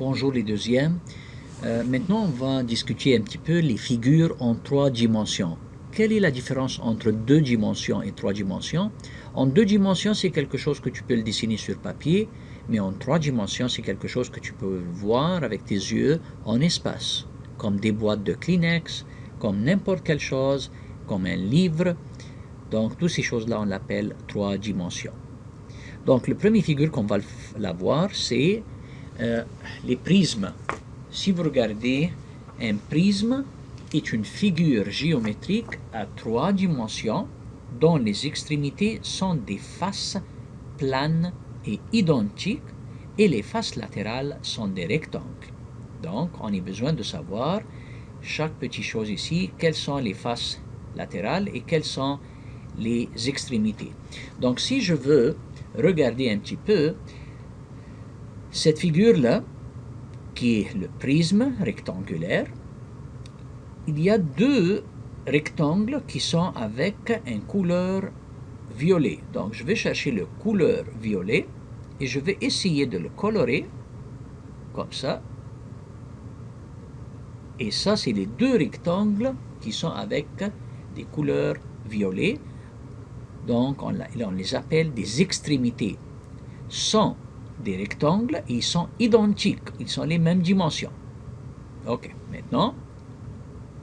Bonjour les deuxièmes. Maintenant, on va discuter un petit peu les figures en trois dimensions. Quelle est la différence entre deux dimensions et trois dimensions? En deux dimensions, c'est quelque chose que tu peux le dessiner sur papier, mais en trois dimensions, c'est quelque chose que tu peux voir avec tes yeux en espace, comme des boîtes de Kleenex, comme n'importe quelle chose, comme un livre. Donc, toutes ces choses-là, on l'appelle trois dimensions. Donc, la première figure qu'on va la voir, c'est les prismes. Si vous regardez, un prisme est une figure géométrique à trois dimensions dont les extrémités sont des faces planes et identiques et les faces latérales sont des rectangles. Donc, on a besoin de savoir chaque petite chose ici, quelles sont les faces latérales et quelles sont les extrémités. Donc, si je veux regarder un petit peu cette figure-là, qui est le prisme rectangulaire, il y a deux rectangles qui sont avec une couleur violet. Donc, je vais chercher la couleur violet et je vais essayer de le colorer comme ça. Et ça, c'est les deux rectangles qui sont avec des couleurs violet. Donc, on les appelle des extrémités. Sont des rectangles et ils sont identiques, ils sont les mêmes dimensions. Ok, maintenant,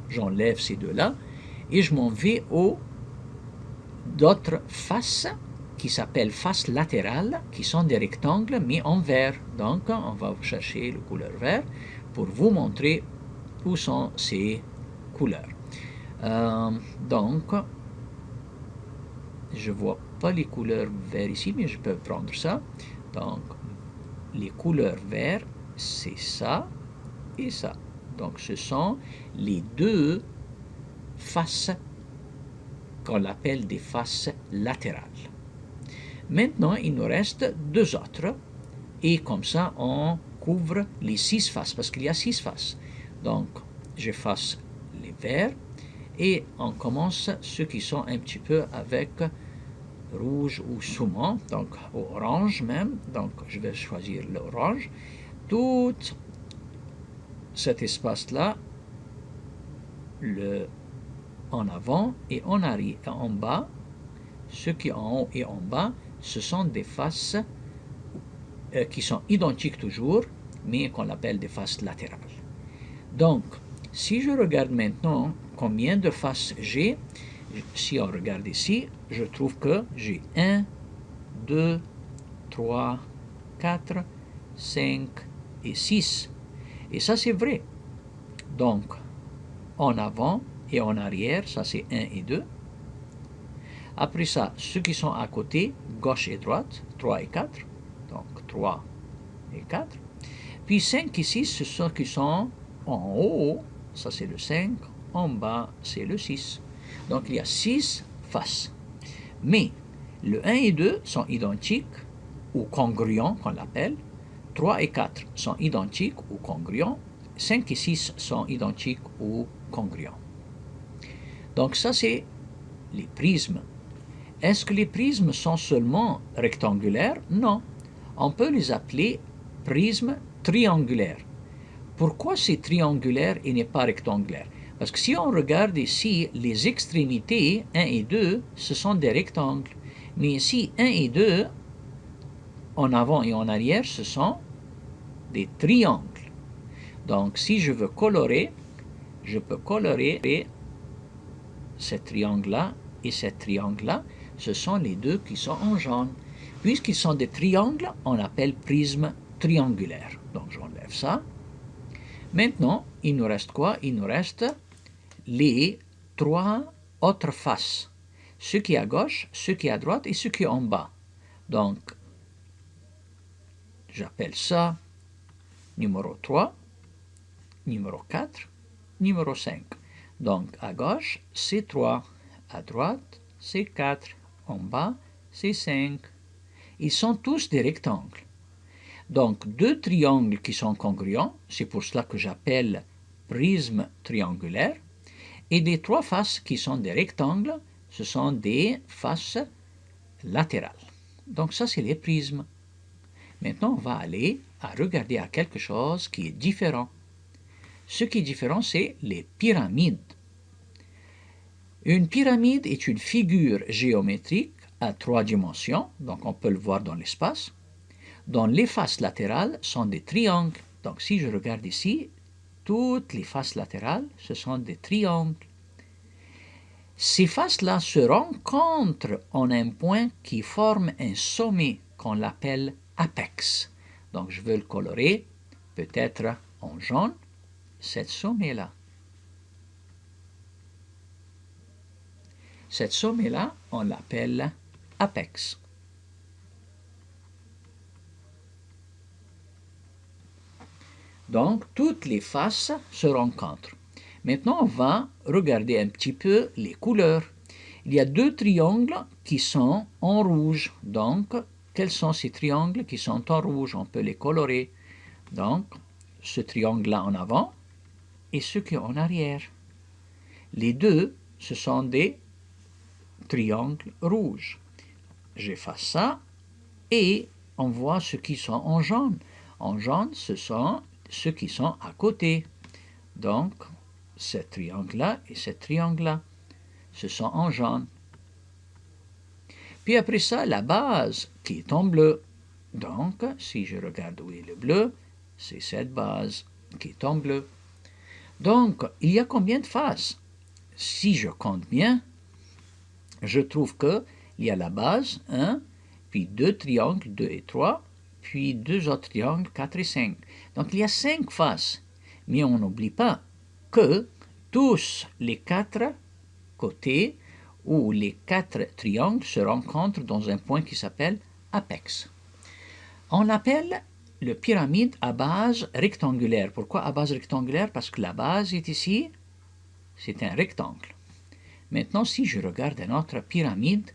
j'enlève ces deux-là et je m'en vais aux d'autres faces qui s'appellent faces latérales, qui sont des rectangles mais en vert. Donc, on va chercher la couleur vert pour vous montrer où sont ces couleurs. Donc, je ne vois pas les couleurs vert ici, mais je peux prendre ça. Donc, les couleurs vertes, c'est ça et ça. Donc, ce sont les deux faces qu'on appelle des faces latérales. Maintenant, il nous reste deux autres. Et comme ça, on couvre les 6 faces, parce qu'il y a 6 faces. Donc, j'efface les verts et on commence ceux qui sont un petit peu avec rouge ou saumon, donc orange même, donc je vais choisir l'orange. Tout cet espace-là, en avant et en arrière, en bas, ce qui est en haut et en bas, ce sont des faces qui sont identiques toujours, mais qu'on appelle des faces latérales. Donc, si je regarde maintenant combien de faces j'ai, si on regarde ici, je trouve que j'ai 1, 2, 3, 4, 5 et 6. Et ça, c'est vrai. Donc, en avant et en arrière, ça c'est 1 et 2. Après ça, ceux qui sont à côté, gauche et droite, 3 et 4. Donc, 3 et 4. Puis 5 et 6, ce sont ceux qui sont en haut, ça c'est le 5. En bas, c'est le 6. Donc, il y a 6 faces. Mais le 1 et 2 sont identiques ou congruents, qu'on l'appelle. 3 et 4 sont identiques ou congruents. 5 et 6 sont identiques ou congruents. Donc, ça, c'est les prismes. Est-ce que les prismes sont seulement rectangulaires? Non. On peut les appeler prismes triangulaires. Pourquoi c'est triangulaire et n'est pas rectangulaire? Parce que si on regarde ici, les extrémités 1 et 2, ce sont des rectangles. Mais ici, 1 et 2, en avant et en arrière, ce sont des triangles. Donc, si je veux colorer, je peux colorer ce triangle-là et ce triangle-là. Ce sont les deux qui sont en jaune. Puisqu'ils sont des triangles, on appelle prisme triangulaire. Donc, j'enlève ça. Maintenant, il nous reste quoi? Il nous reste les 3 autres faces. Ceux qui est à gauche, ceux qui est à droite et ceux qui est en bas. Donc, j'appelle ça numéro 3, numéro 4, numéro 5. Donc, à gauche, c'est 3. À droite, c'est 4. En bas, c'est 5. Ils sont tous des rectangles. Donc, deux triangles qui sont congruents, c'est pour cela que j'appelle prisme triangulaire. Et des 3 faces qui sont des rectangles, ce sont des faces latérales. Donc, ça, c'est les prismes. Maintenant, on va aller à regarder à quelque chose qui est différent. Ce qui est différent, c'est les pyramides. Une pyramide est une figure géométrique à 3 dimensions, donc on peut le voir dans l'espace, dont les faces latérales sont des triangles. Donc si je regarde ici, toutes les faces latérales, ce sont des triangles. Ces faces-là se rencontrent en un point qui forme un sommet qu'on l'appelle apex. Donc je veux le colorer, peut-être en jaune, cet sommet-là. Cet sommet-là, on l'appelle apex. Donc, toutes les faces se rencontrent. Maintenant, on va regarder un petit peu les couleurs. Il y a 2 triangles qui sont en rouge. Donc, quels sont ces triangles qui sont en rouge? On peut les colorer. Donc, ce triangle-là en avant et ce qui est en arrière. Les deux, ce sont des triangles rouges. J'efface ça et on voit ceux qui sont en jaune. En jaune, ce sont ceux qui sont à côté. Donc, ce triangle-là et ce triangle-là, ce sont en jaune. Puis après ça, la base qui est en bleu. Donc, si je regarde où est le bleu, c'est cette base qui est en bleu. Donc, il y a combien de faces? Si je compte bien, je trouve qu'il y a la base, 1, puis 2 triangles, 2 et 3, puis 2 autres triangles, 4 et 5. Donc, il y a 5 faces. Mais on n'oublie pas que tous les 4 côtés ou les 4 triangles se rencontrent dans un point qui s'appelle apex. On appelle le pyramide à base rectangulaire. Pourquoi à base rectangulaire? Parce que la base est ici, c'est un rectangle. Maintenant, si je regarde une autre pyramide,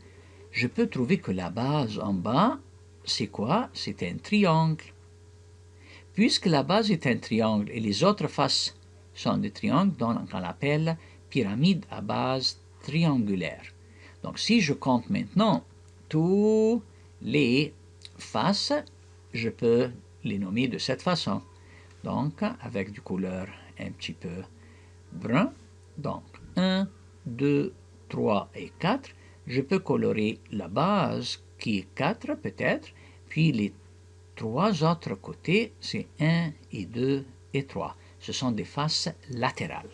je peux trouver que la base en bas, c'est quoi? C'est un triangle. Puisque la base est un triangle et les autres faces sont des triangles, donc on l'appelle pyramide à base triangulaire. Donc si je compte maintenant tous les faces, je peux les nommer de cette façon. Donc avec du couleur un petit peu brun. Donc 1, 2, 3 et 4. Je peux colorer la base qui est 4 peut-être, puis les 3 autres côtés, c'est 1 et 2 et 3. Ce sont des faces latérales.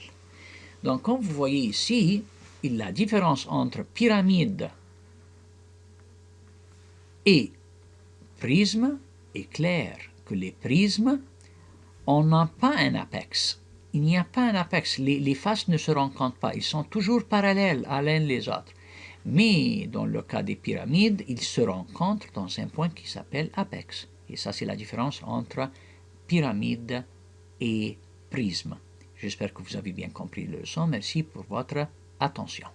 Donc, comme vous voyez ici, la différence entre pyramide et prisme est claire. Que les prismes, on n'a pas un apex. Il n'y a pas un apex. Les faces ne se rencontrent pas. Ils sont toujours parallèles à l'un les autres. Mais dans le cas des pyramides, ils se rencontrent dans un point qui s'appelle apex. Et ça, c'est la différence entre pyramide et prisme. J'espère que vous avez bien compris la leçon. Merci pour votre attention.